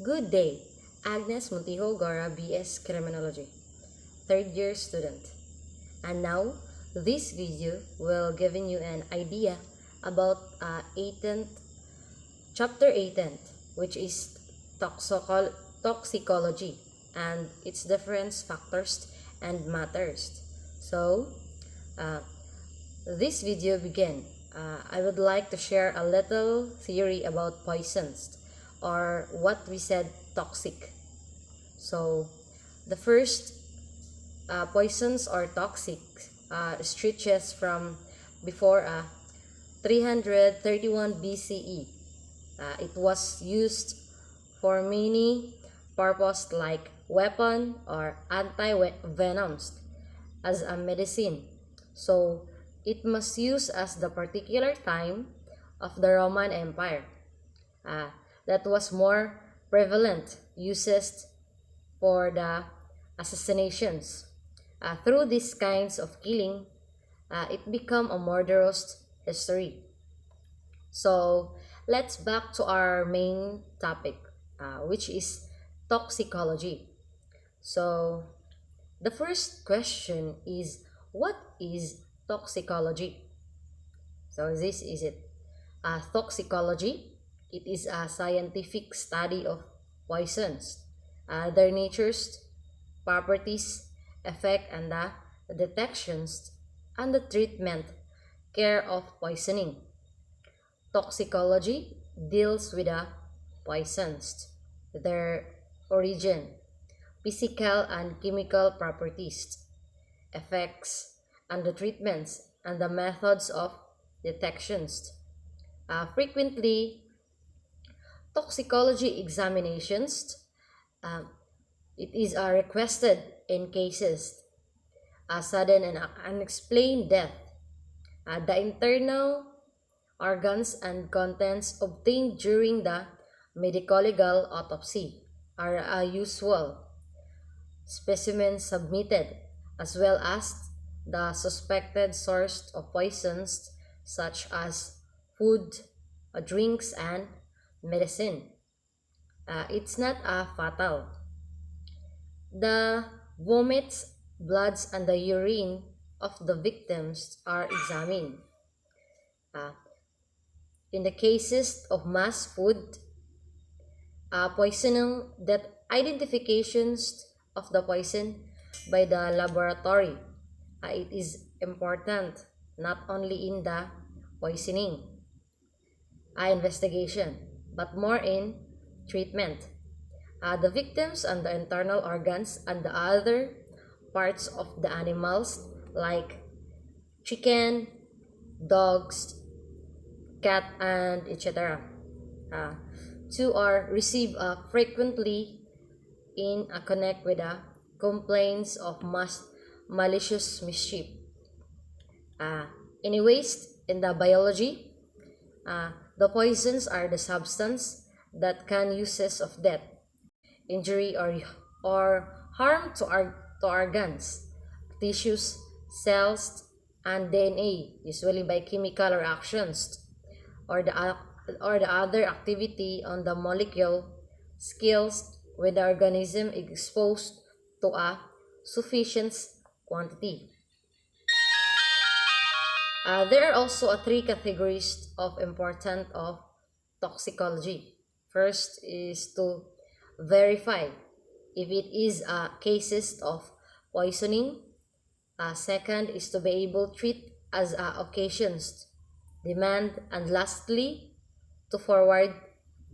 Good day, Agnes Montijo Gara, BS Criminology, third year student. And now, this video will giving you an idea about 18th, chapter 18th, which is toxicology and its difference factors and matters. So, this video begin. I would like to share a little theory about poisons, or what we said toxic. So the first poisons or toxic stretches from before 331 BCE. It was used for many purposes like weapon or anti-venoms as a medicine. So it was used as the particular time of the Roman Empire. That was more prevalent uses for the assassinations. Through these kinds of killing, it became a murderous history. So let's back to our main topic, which is toxicology. So the first question is, what is toxicology? So this is it. Toxicology, it is a scientific study of poisons, their natures, properties, effect, and the detections and the treatment, care of poisoning. Toxicology deals with the poisons, their origin, physical and chemical properties, effects, and the treatments, and the methods of detections. Frequently, toxicology examinations, it is requested in cases sudden and unexplained death. The internal organs and contents obtained during the medico-legal autopsy are usual. Specimens submitted, as well as the suspected source of poisons such as food, drinks, and medicine. It's not fatal. The vomits, bloods, and the urine of the victims are examined. In the cases of mass food poisoning, that identifications of the poison by the laboratory, it is important not only in the poisoning investigation, but more in treatment. The victims and the internal organs and the other parts of the animals like chicken, dogs, cat, and etc. To are received frequently in a connect with the complaints of malicious mischief. Anyways, in the biology, the poisons are the substance that can uses of death, injury, or harm to organs, tissues, cells, and DNA, usually by chemical reactions or the other activity on the molecule skills when the organism is exposed to a sufficient quantity. There are also three categories of important of toxicology. First is to verify if it is cases of poisoning. Second is to be able to treat as occasions demand, and lastly, to forward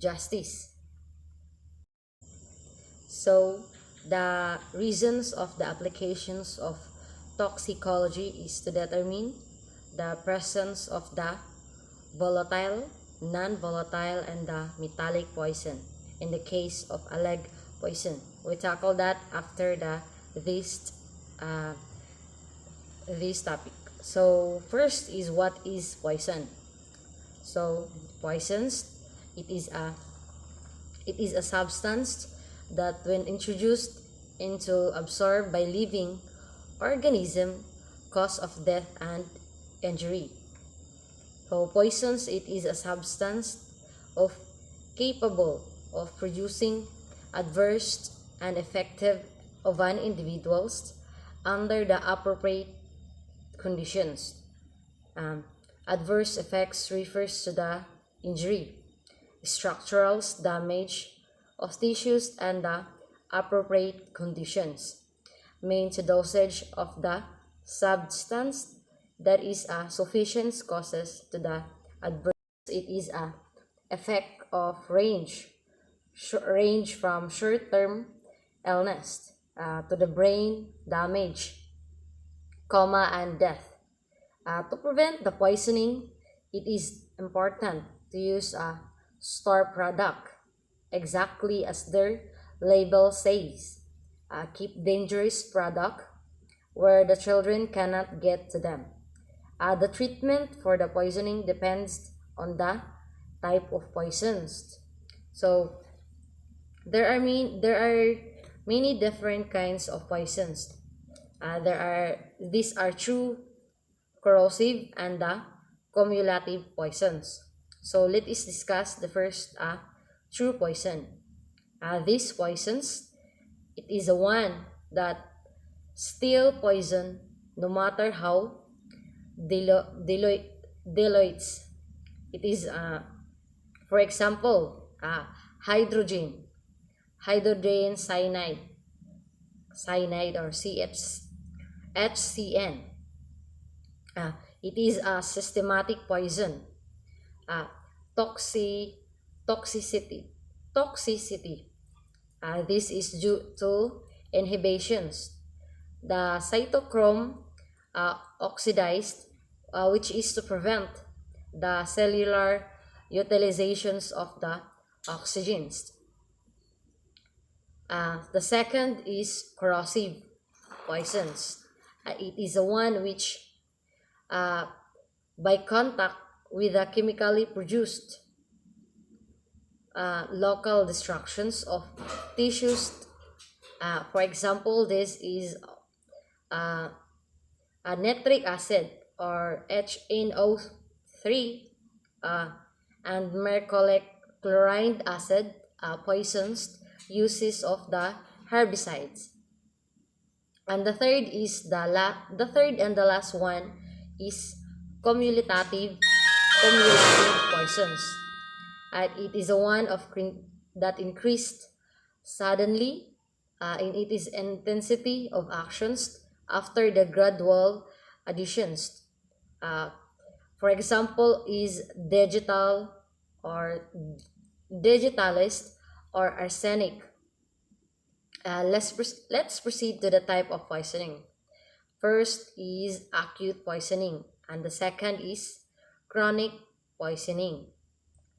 justice. So the reasons of the applications of toxicology is to determine the presence of the volatile, non-volatile, and the metallic poison. In the case of a leg poison, we tackle that after this topic. So first is, what is poison? So poisons, it is a substance that when introduced into absorbed by living organism cause of death and injury. So poisons, it is a substance capable of producing adverse and effective of an individual's under the appropriate conditions. Adverse effects refers to the injury, structural damage of tissues and the appropriate conditions. Mean to dosage of the substance that is a sufficient causes to the adverse. It is a effect of range from short-term illness to the brain damage, coma, and death. To prevent the poisoning, it is important to use a store product exactly as their label says. Keep dangerous product where the children cannot get to them. The treatment for the poisoning depends on the type of poisons. So there are many different kinds of poisons. These are true, corrosive, and the cumulative poisons. So let us discuss the first true poison. These poisons, it is the one that still poison no matter how dilutes. It is, for example, hydrogen cyanide or HCN. It is a systematic poison. Toxicity. This is due to inhibitions. The cytochrome oxidized, which is to prevent the cellular utilizations of the oxygens. The second is corrosive poisons. It is the one which by contact with the chemically produced local destructions of tissues. For example, this is a nitric acid or HNO3 and mercuric chloride acid poisons uses of the herbicides. And the third and the last one is cumulative poisons. It is a one that increased suddenly in its intensity of actions after the gradual additions. For example, is digitalis or arsenic. Let's proceed to the type of poisoning. First is acute poisoning, and the second is chronic poisoning.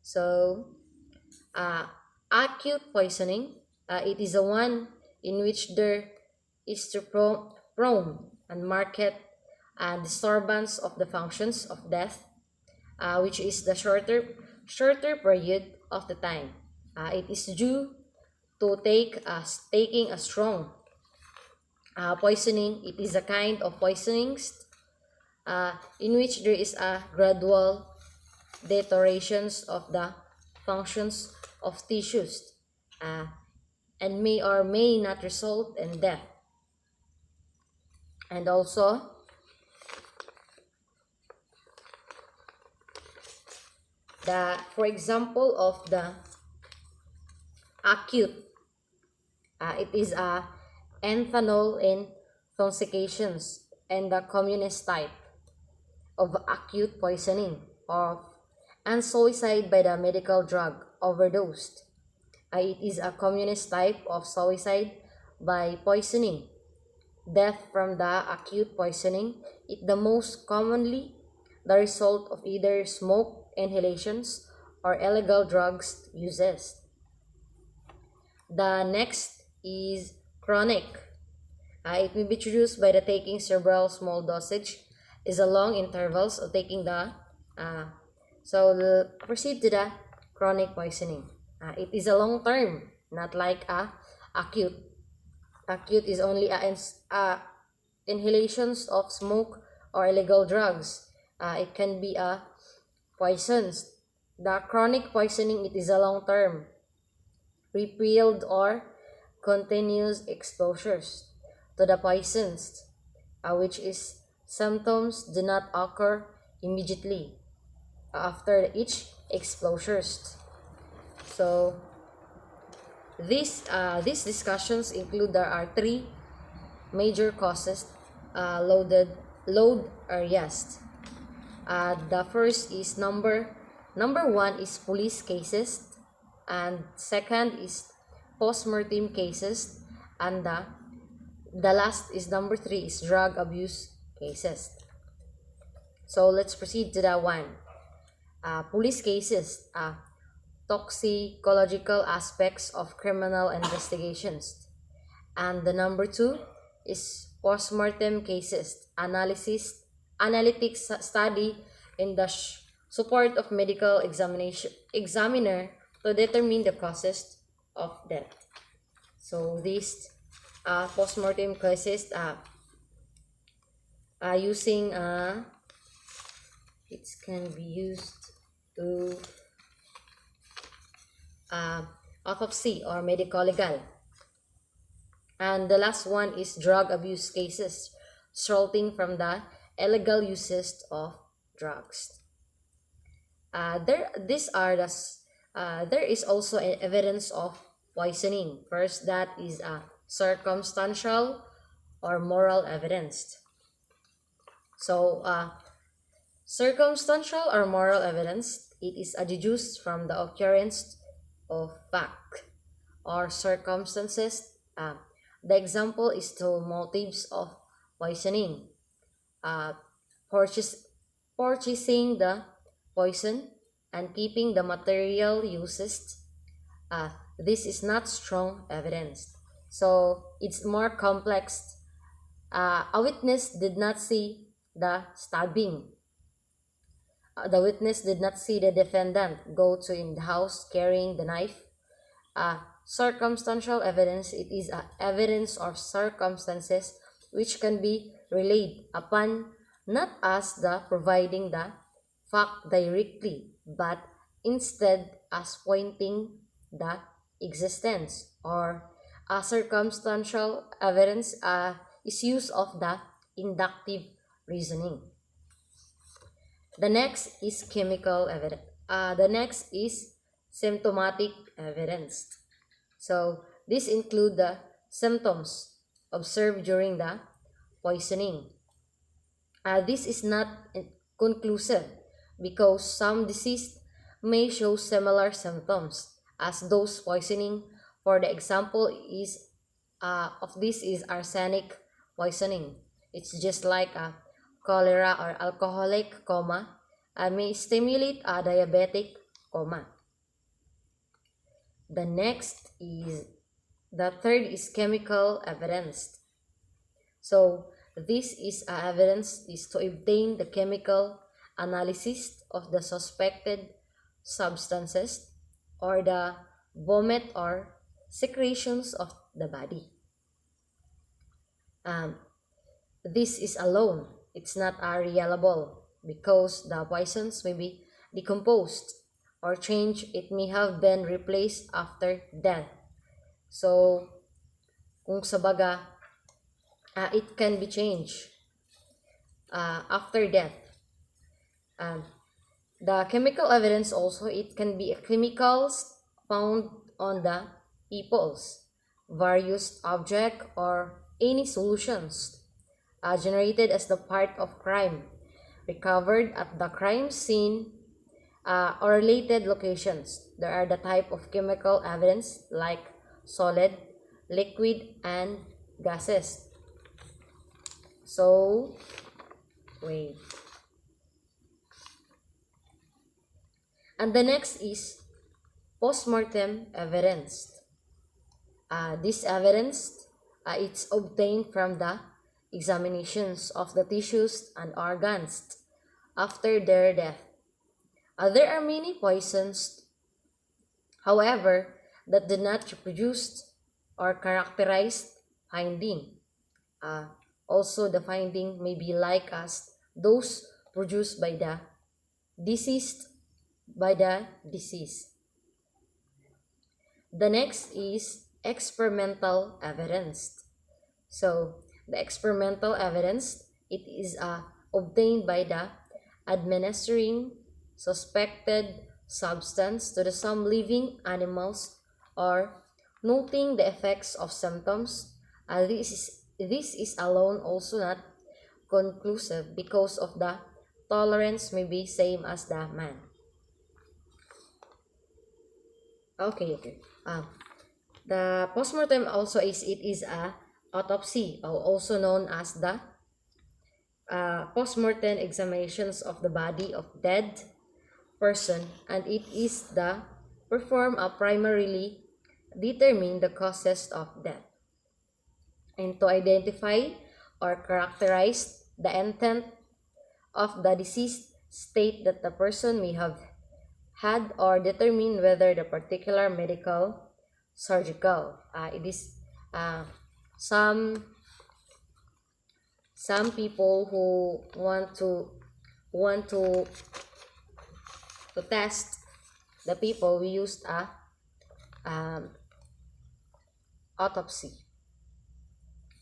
So, acute poisoning, it is the one in which there is to prone and market disturbance of the functions of death, which is the shorter period of the time. It is due to taking a strong poisoning. It is a kind of poisonings in which there is a gradual deteriorations of the functions of tissues and may or may not result in death. And also, for example of the acute, it is ethanol intoxications and the communist type of acute poisoning and suicide by the medical drug overdose. It is a communist type of suicide by poisoning. Death from the acute poisoning is the most commonly the result of either smoke inhalations or illegal drugs uses. The next is chronic. It may be introduced by the taking several small dosage is a long intervals of taking the proceed to the chronic poisoning. It is a long term, not like acute. Acute is only inhalations of smoke or illegal drugs. It can be poisons. The chronic poisoning, it is a long term. repealed or continuous exposures to the poisons, which is symptoms do not occur immediately after each exposures. So these discussions include there are three major causes, load areas. The first is number one is police cases, and second is post-mortem cases, and the last is number three is drug abuse cases. So let's proceed to that one. Police cases, toxicological aspects of criminal investigations, and the number two is post-mortem cases, analytics study in the support of medical examiner to determine the causes of death. So these post-mortem cases using it can be used to autopsy or medical legal. And the last one is drug abuse cases resulting from the illegal uses of drugs. There is also evidence of poisoning. First, that is circumstantial or moral evidence. So, circumstantial or moral evidence, it is deduced from the occurrence of fact or circumstances. The example is to motives of poisoning, purchasing the poison and keeping the material uses. This is not strong evidence. So it's more complex. A witness did not see the stabbing. The witness did not see the defendant go to in the house carrying the knife. Circumstantial evidence, it is evidence of circumstances which can be relayed upon not as the providing the fact directly, but instead as pointing the existence, or circumstantial evidence is use of the inductive reasoning. The next is chemical evidence. The next is symptomatic evidence. So this include the symptoms observed during the poisoning. This is not conclusive because some deceased may show similar symptoms as those poisoning. For the example is of this is arsenic poisoning. It's just like a cholera or alcoholic coma may stimulate a diabetic coma. The third is chemical evidence. So this is evidence is to obtain the chemical analysis of the suspected substances or the vomit or secretions of the body. This is alone. It's not reliable because the poisons may be decomposed or changed. It may have been replaced after death. So, kung sa baga, it can be changed after death. The chemical evidence also, it can be chemicals found on the peoples, various object or any solutions generated as the part of crime, recovered at the crime scene or related locations. There are the type of chemical evidence like solid, liquid, and gases. So, wait. And the next is post-mortem evidence. This evidence, it's obtained from the examinations of the tissues and organs after their death. There are many poisons, however, that did not reproduce or characterized finding. Also, the finding may be like as those produced by the deceased by the disease. The next is experimental evidence. So the experimental evidence, it is obtained by the administering suspected substance to the some living animals or noting the effects of symptoms. This is alone also not conclusive because of the tolerance may be same as the man. Okay. The postmortem also is a autopsy, or also known as the postmortem examinations of the body of dead person, and it is the perform a primarily determine the causes of death and to identify or characterize the intent of the deceased, state that the person may have had, or determine whether the particular medical surgical it is some people who want to test the people, we used a um, autopsy.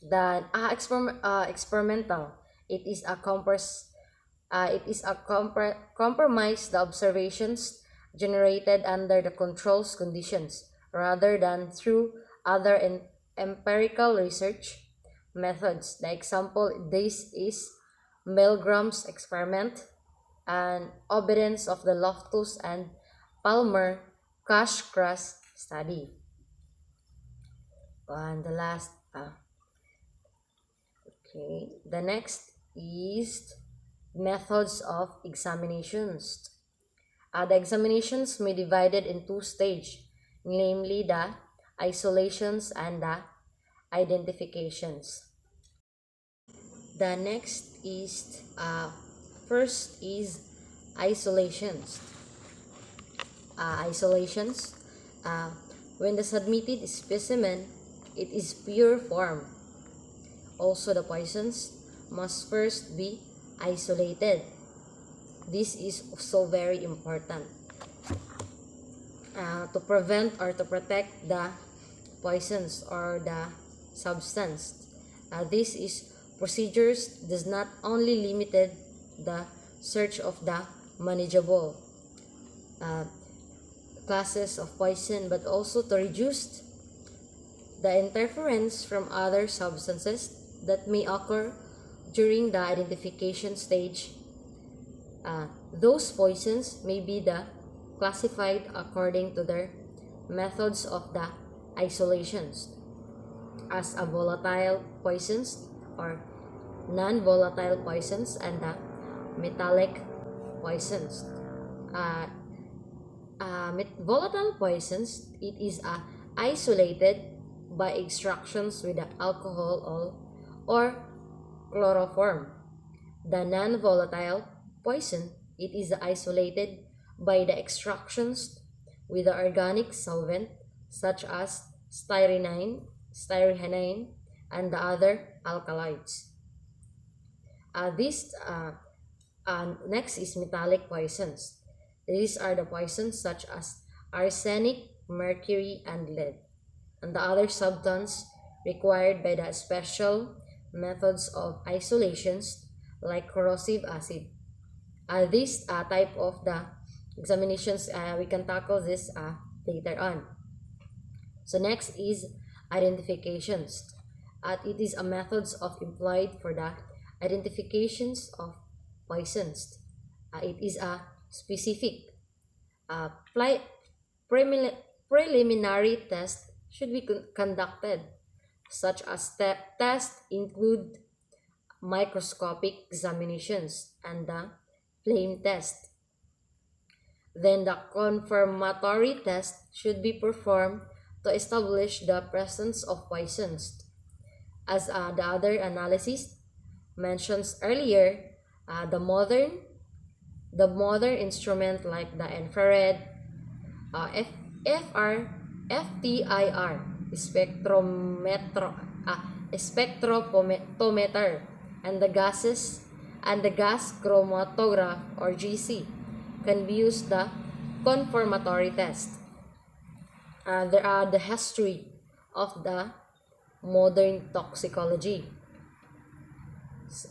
The experimental, it is a compromise the observations generated under the controls conditions rather than through other empirical research methods. The example this is Milgram's experiment and evidence of the Loftus and Palmer cash crash study. And the last the next is methods of examinations. The examinations may be divided in two stages, namely the isolations and the identifications. The next is first is isolations. Isolations. When the submitted specimen it is pure form. Also, the poisons must first be isolated. This is so very important to prevent or to protect the poisons or the substance. This is procedures does not only limited the search of the manageable classes of poison, but also to reduce the interference from other substances that may occur during the identification stage. Those poisons may be classified according to their methods of the isolations as a volatile poisons or non-volatile poisons and the metallic poisons. Volatile poisons, it is isolated by extractions with the alcohol or chloroform. The non-volatile poison, it is isolated by the extractions with the organic solvent such as styrene, and the other alkaloids. Next is metallic poisons. These are the poisons such as arsenic, mercury, and lead, and the other substance required by the special methods of isolations like corrosive acid. This type of the examinations, we can tackle this later on. So next is identifications. It is a methods of employed for the identifications of poisons. It is a specific preliminary test should be conducted, such as tests include microscopic examinations and the flame test. Then the confirmatory test should be performed to establish the presence of poisons. As the other analysis mentioned earlier, the modern instrument like the infrared, FTIR, spectrophotometer, and the gas chromatograph or GC can be used the confirmatory test. there are the history of the modern toxicology.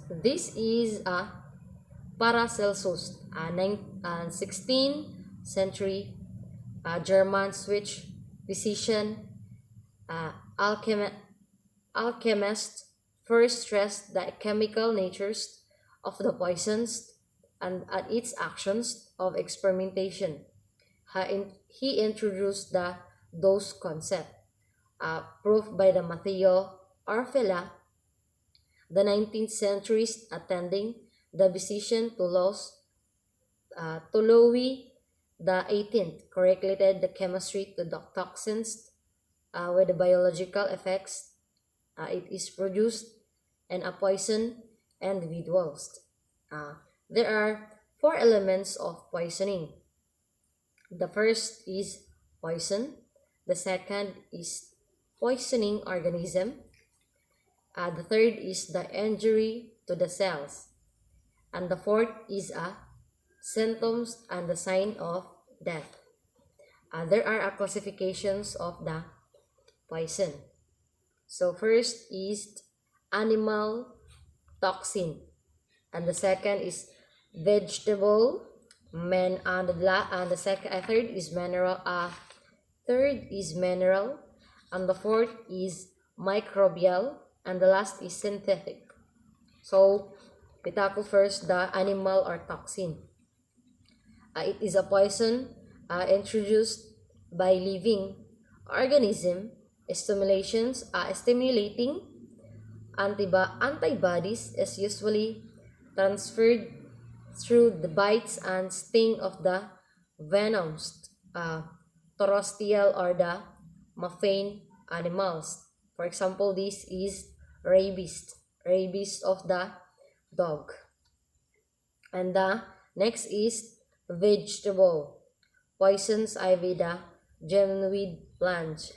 This is a Paracelsus, a 16th century German Swiss physician, uh, alchemi- alchemist, first stressed the chemical natures of the poisons and its actions of experimentation. He introduced the dose concept, proved by the Matteo Orfila, the 19th century's attending the physician to Louis the 18th correlated the chemistry to the toxins with the biological effects it is produced and a poison individuals. There are four elements of poisoning. The first is poison. The second is poisoning organism. The third is the injury to the cells. And the fourth is symptoms and the sign of death. There are classifications of the poison. So first is animal toxin, and the second is vegetable, and the second, third is mineral. Third is mineral, and the fourth is microbial, and the last is synthetic. So we tackle first the animal or toxin. It is a poison introduced by living organism stimulating antibodies is usually transferred through the bites and sting of the venomous terrestrial or the mafane animals. For example, this is rabies of the dog. And the next is vegetable poisons with the genuine plants,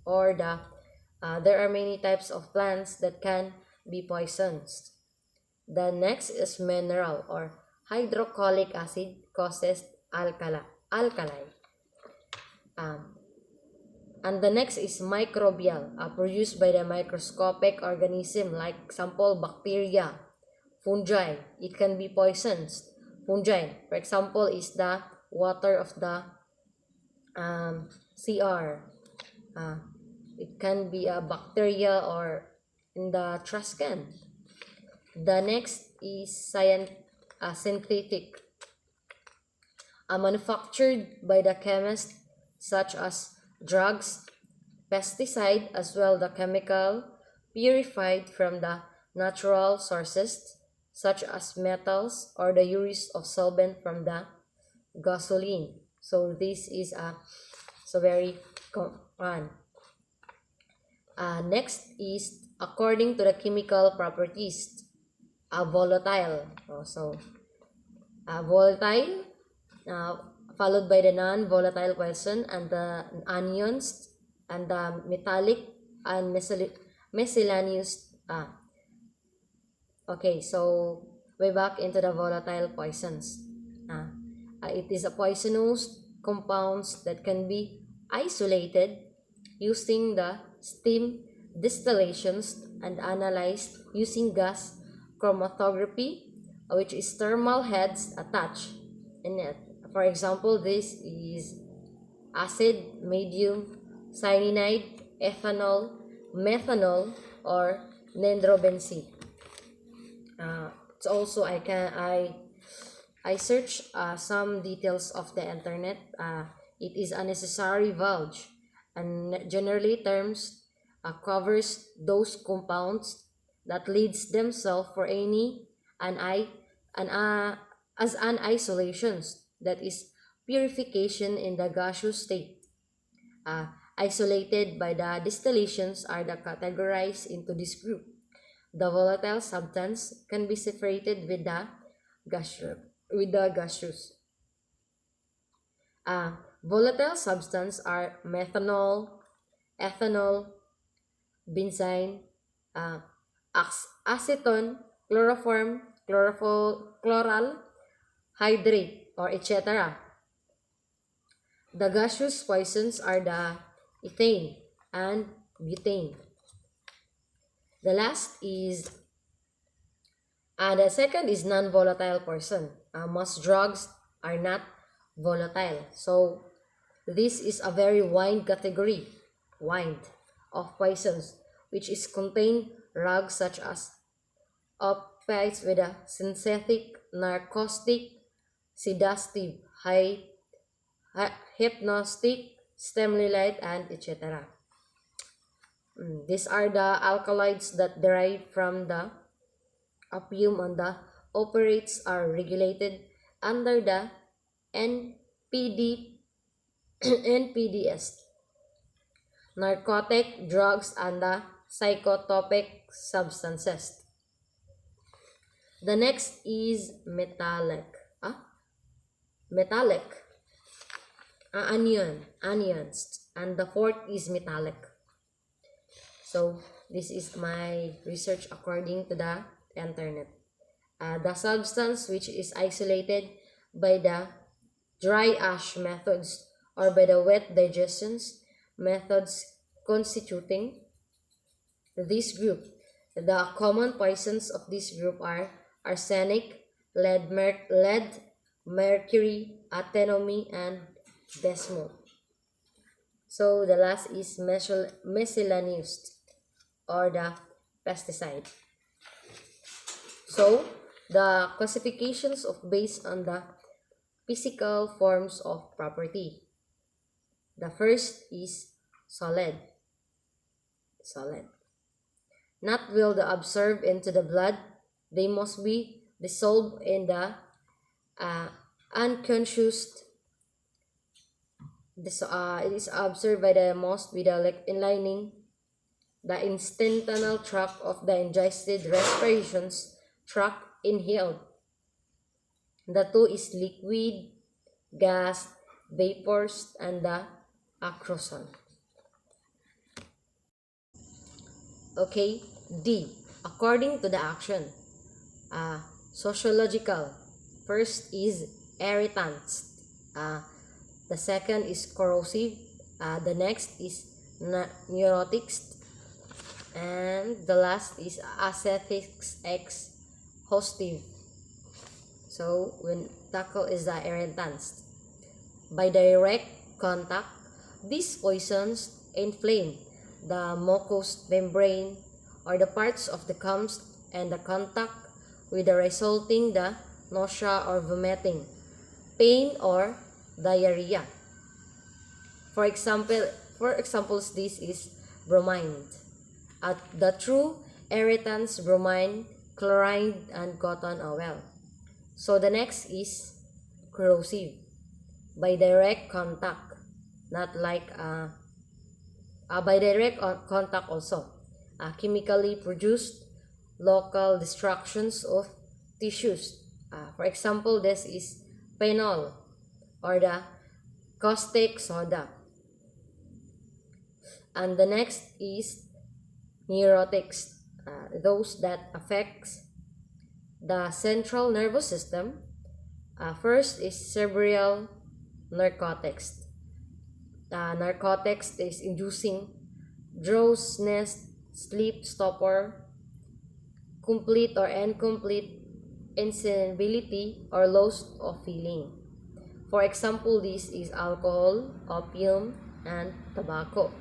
or there are many types of plants that can be poisoned. The next is mineral or hydrochloric acid causes alkali. And the next is microbial, produced by the microscopic organism, like example bacteria, fungi. It can be poisons. Fungi, for example, is the water of the CR. It can be a bacteria or in the trash can. The next is synthetic, manufactured by the chemist, such as drugs, pesticide, as well the chemical purified from the natural sources, such as metals or the use of solvent from the gasoline. So this is very common. Next is according to the chemical properties, volatile. Volatile, followed by the non-volatile poison and the anions and the metallic and miscellaneous. Okay, so we're back into the volatile poisons. It is a poisonous compounds that can be isolated using the steam distillations and analyzed using gas chromatography, which is thermal heads attached in it. For example, this is acid, medium, cyanide, ethanol, methanol, or nitrobenzene. It's also I search some details of the internet. It is a necessary valve, and generally terms covers those compounds that leads themselves for any as an isolations, that is purification in the gaseous state. Isolated by the distillations are the categorized into this group. The volatile substance can be separated with the gaseous. Volatile substances are methanol, ethanol, benzene, acetone, chloroform, chloral hydrate, or etc. The gaseous poisons are the ethane and butane. The last is, the second is non-volatile poison. Most drugs are not volatile. So this is a very wide category, wide, of poisons, which is contain drugs such as opiates with a synthetic, narcotic, sedative, hypnotic, stimulant, and etc. These are the alkaloids that derive from the opium, and the operates are regulated under the NPD, NPDS, narcotic drugs and the psychotropic substances. The next is metallic. Metallic. Anions. And the fourth is metallic. So this is my research according to the internet. The substance which is isolated by the dry ash methods or by the wet digestions methods constituting this group. The common poisons of this group are arsenic, lead, mercury, antimony, and desmo. So the last is miscellaneous or the pesticide. So the classifications of based on the physical forms of property. The first is solid. Not will the absorb into the blood, they must be dissolved in the unconscious. It is observed by the most with the inlining the intestinal tract of the ingested respirations tract inhaled. The two is liquid, gas, vapors, and the acroson. Okay, D. According to the action, sociological. First is irritants. The second is corrosive. The next is neurotics. And the last is aesthetics exhaustive. So when tackle is the irritants. By direct contact, these poisons inflame the mucous membrane or the parts of the gums, and the contact with the resulting the nausea or vomiting, pain or diarrhea. For examples, this is bromine. The true irritants bromine, chlorine, and cotton oil. So the next is corrosive. By direct contact, not like by direct contact also. Chemically produced local destructions of tissues. For example, this is phenol or the caustic soda. And the next is neurotics, those that affects the central nervous system. First is cerebral narcotics. Narcotics is inducing drowsiness, sleep stupor, complete or incomplete insensibility, or loss of feeling. For example, this is alcohol, opium, and tobacco.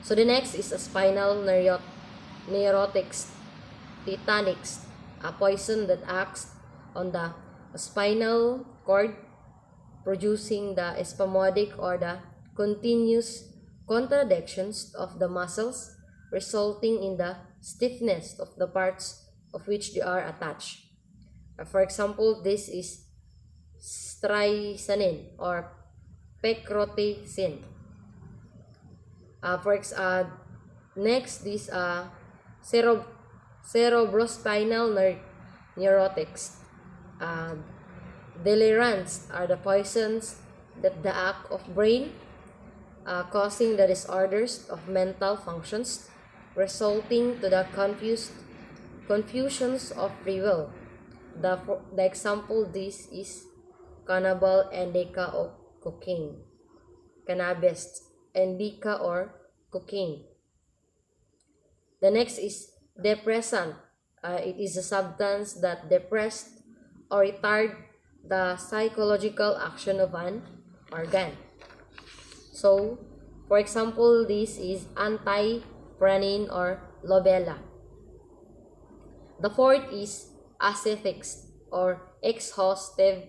So the next is a spinal neurotics, tetanics, a poison that acts on the spinal cord, producing the spasmodic or the continuous contractions of the muscles, resulting in the stiffness of the parts of which they are attached. For example, this is strychnine or pecroticin. Next, this cerebrospinal neurotics. Delirants are the poisons that the act of brain, causing the disorders of mental functions, resulting to the confusions of free will. The example this is cannabal indica of cocaine, cannabis, indica or cocaine. The next is depressant. It is a substance that depress or retard the psychological action of an organ. So, for example, this is antipranin or lobella. The fourth is acethics or exhaustive,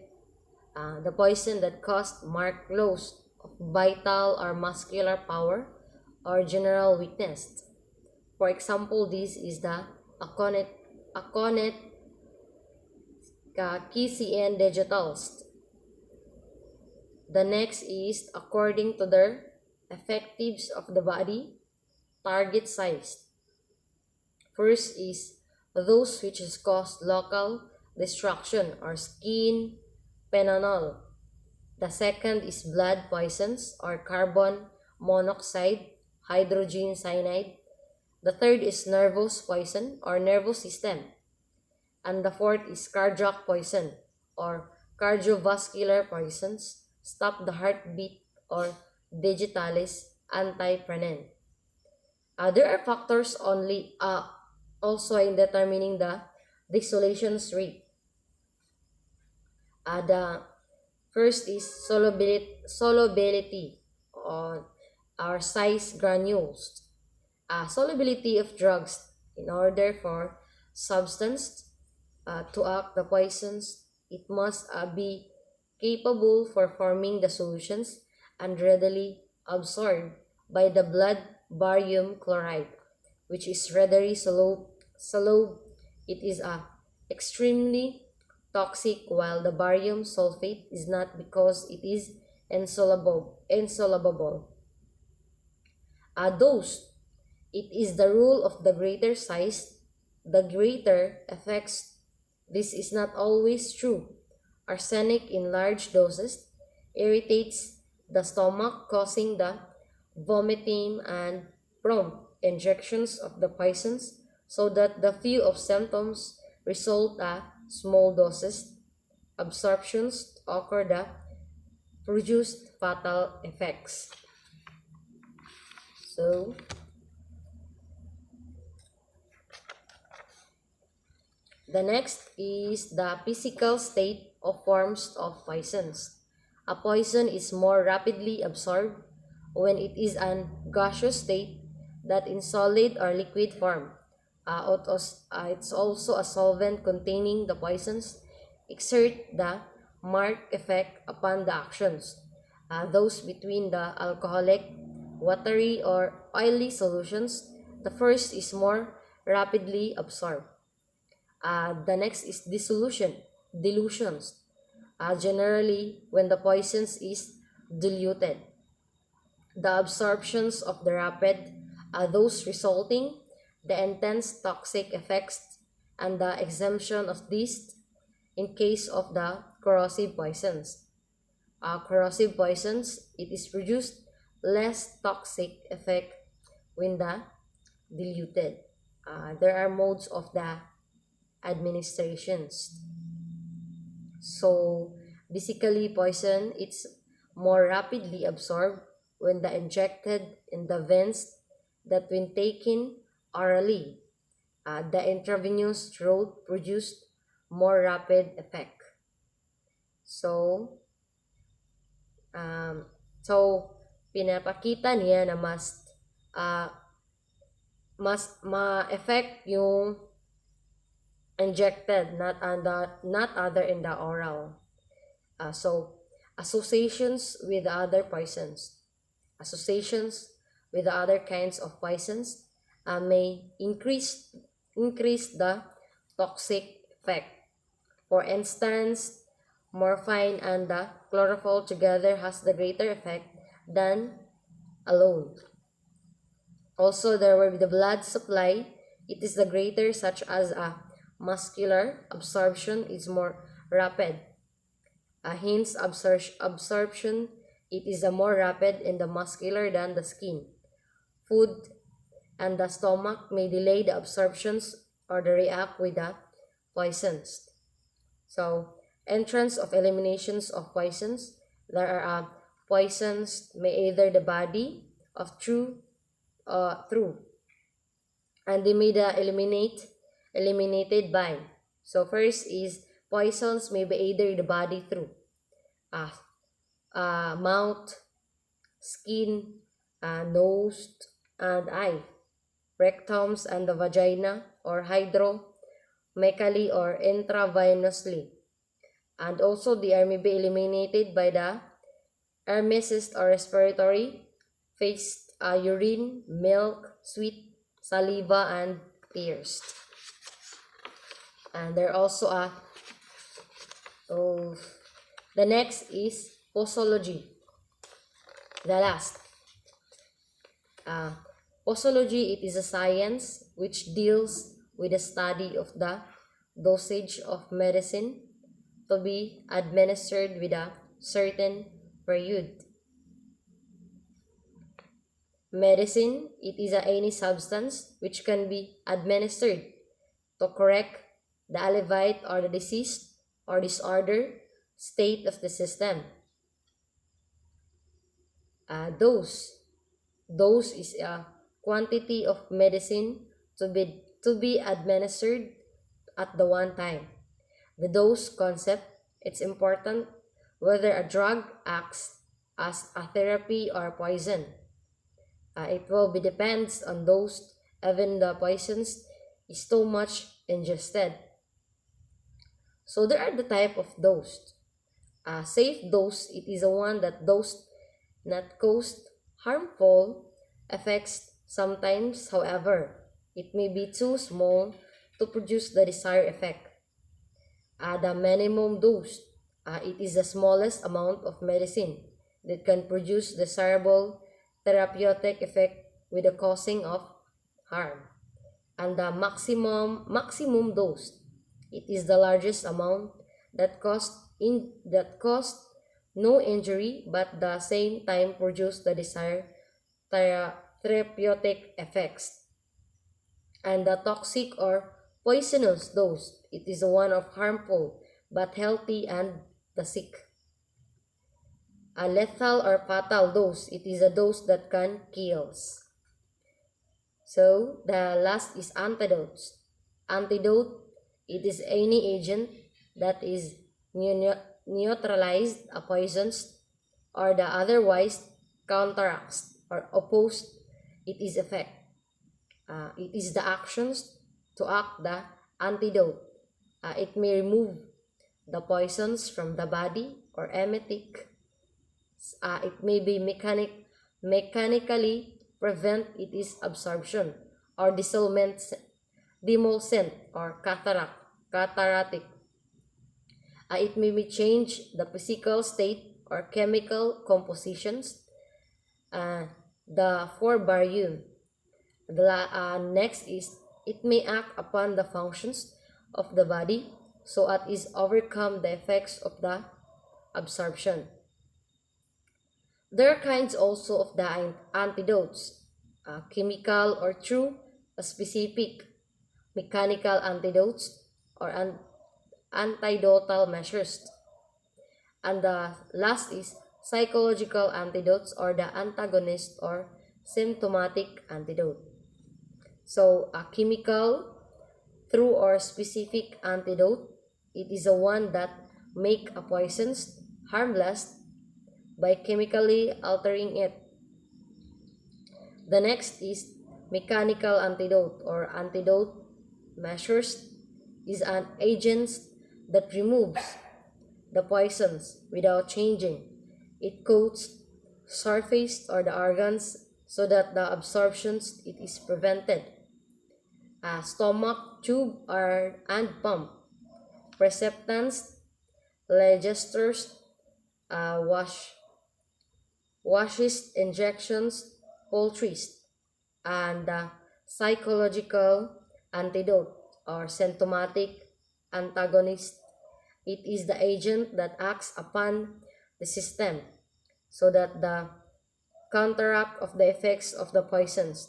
the poison that caused marked loss of vital or muscular power or general weakness. For example, this is the Aconet KCN digitals. The next is according to their effectives of the body, target size. First is those which has caused local destruction or skin penanol. The second is blood poisons or carbon monoxide, hydrogen cyanide. The third is nervous poison or nervous system. And the fourth is cardiac poison or cardiovascular poisons, stop the heartbeat or digitalis antipranin. There are factors also in determining the dissolution rate. The first is solubility on our size granules. Solubility of drugs. In order for substance to act the poisons, it must be capable for forming the solutions and readily absorbed by the blood barium chloride, which is readily soluble. It is extremely toxic, while the barium sulfate is not because it is insoluble. Dose. It is the rule of the greater size, the greater effects. This is not always true. Arsenic in large doses irritates the stomach, causing the vomiting and prompt injections of the poisons, so that the few of symptoms result small doses absorptions occur that produce fatal effects. So, the next is the physical state of forms of poisons. A poison is more rapidly absorbed when it is an gaseous state than in solid or liquid form. It's also a solvent containing the poisons exert the marked effect upon the actions. Those between the alcoholic, watery, or oily solutions, the first is more rapidly absorbed. The next is dilutions. Generally, when the poisons is diluted, the absorptions of the rapid are those resulting, the intense toxic effects, and the exemption of these in case of the corrosive poisons. Corrosive poisons, it is produced less toxic effect when the diluted. There are modes of the administrations. So basically, poison it's more rapidly absorbed when the injected in the veins that when taken orally. The intravenous route produced more rapid effect. So, pinapakita niya na mas ma-effect yung injected, not other in the oral. So, associations with other poisons. Associations with the other kinds of poisons may increase the toxic effect. For instance, morphine and the chlorophyll together has the greater effect than alone. Also, there will be the blood supply. It is the greater, such as muscular absorption is more rapid. Hence, absorption, it is more rapid in the muscular than the skin. Food and the stomach may delay the absorptions or the react with the poisons. So, entrance of eliminations of poisons. There are poisons may either the body of through, and they may the eliminated by. So first is poisons may be either the body through uh, mouth, skin, nose, and eye, rectums and the vagina, or hydromecally or intravenously. And also they are may be eliminated by the emesis or respiratory, face, urine, milk, sweat, saliva, and tears. And there also oh, the next is posology. The last. Posology, it is a science which deals with the study of the dosage of medicine to be administered with a certain period. Medicine, it is any substance which can be administered to correct the alleviate or the disease or disorder state of the system. Dose is a quantity of medicine to be administered at the one time. The dose concept, it's important whether a drug acts as a therapy or poison. It will be depends on dose, even the poisons is too much ingested. So there are the type of dose. Safe dose, it is the one that dose not cause harmful effects. Sometimes, however, it may be too small to produce the desired effect. The minimum dose, it is the smallest amount of medicine that can produce desirable therapeutic effect with the causing of harm. And the maximum dose, it is the largest amount that caused no injury but the same time produce the desired therapeutic effects. And the toxic or poisonous dose, it is the one of harmful but healthy and the sick. A lethal or fatal dose, it is a dose that can kills. So the last is antidotes. Antidote, it is any agent that is neutralized a poisons or the otherwise counteracts or opposed it is effect. It is the actions to act the antidote. It may remove the poisons from the body or emetic. It may be mechanically prevent its absorption or demulcent or cataratic. It may be change the physical state or chemical compositions. The forbarium. The next is it may act upon the functions of the body so as is overcome the effects of the absorption. There are kinds also of the antidotes, chemical or through a specific, mechanical antidotes or antidotal measures. And the last is psychological antidotes or the antagonist or symptomatic antidote. So a chemical through or specific antidote, it is the one that make a poisons harmless by chemically altering it. The next is mechanical antidote or antidote measures is an agent that removes the poisons without changing. It coats surface or the organs so that the absorptions it is prevented. Stomach tube and pump, preceptants, ligesters, washes, injections, poultries, and psychological antidote or symptomatic antagonist. It is the agent that acts upon the system so that the counteract of the effects of the poisons.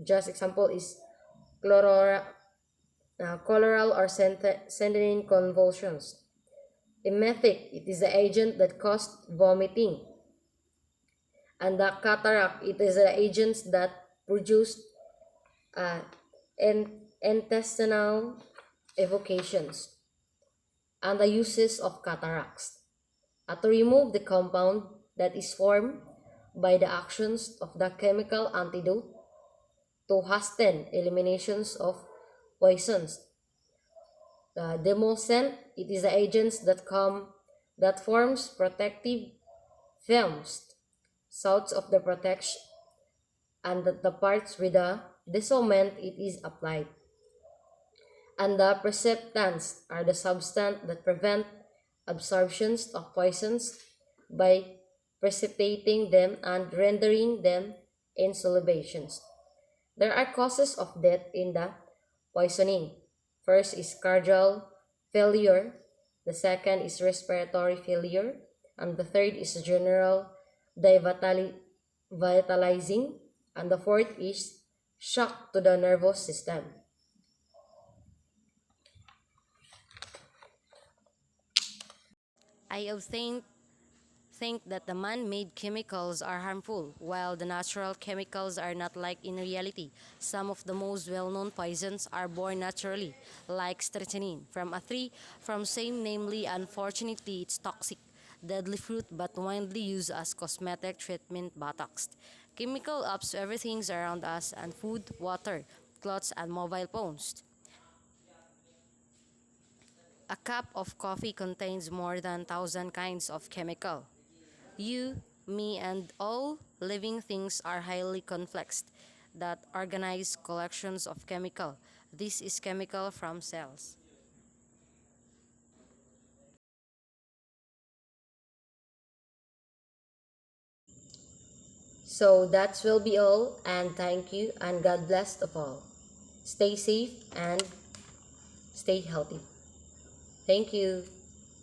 Just example is cholera or saline convulsions. Emetic, it is the agent that caused vomiting. And the cataract, it is the agents that produce uh, intestinal evocations and the uses of cataracts. To remove the compound that is formed by the actions of the chemical antidote, to hasten eliminations of poisons. The demulcent, it is the agents that forms protective films south of the protection and the parts with the dissolvent it is applied. And the precipitants are the substance that prevent absorptions of poisons by precipitating them and rendering them insolutions. There are causes of death in the poisoning. First is cardiac failure, the second is respiratory failure, and the third is general devitalizing, and the fourth is shock to the nervous system. I have think that the man-made chemicals are harmful, while the natural chemicals are not like in reality. Some of the most well-known poisons are born naturally, like strychnine, from a tree from same namely. Unfortunately, it's toxic, deadly fruit, but widely used as cosmetic treatment botox. Chemical ups everything around us and food, water, clothes, and mobile phones. A cup of coffee contains more than 1,000 kinds of chemical. You, me, and all living things are highly complex that organize collections of chemical. This is chemical from cells. So that will be all, and thank you, and God bless of all. Stay safe and stay healthy. Thank you.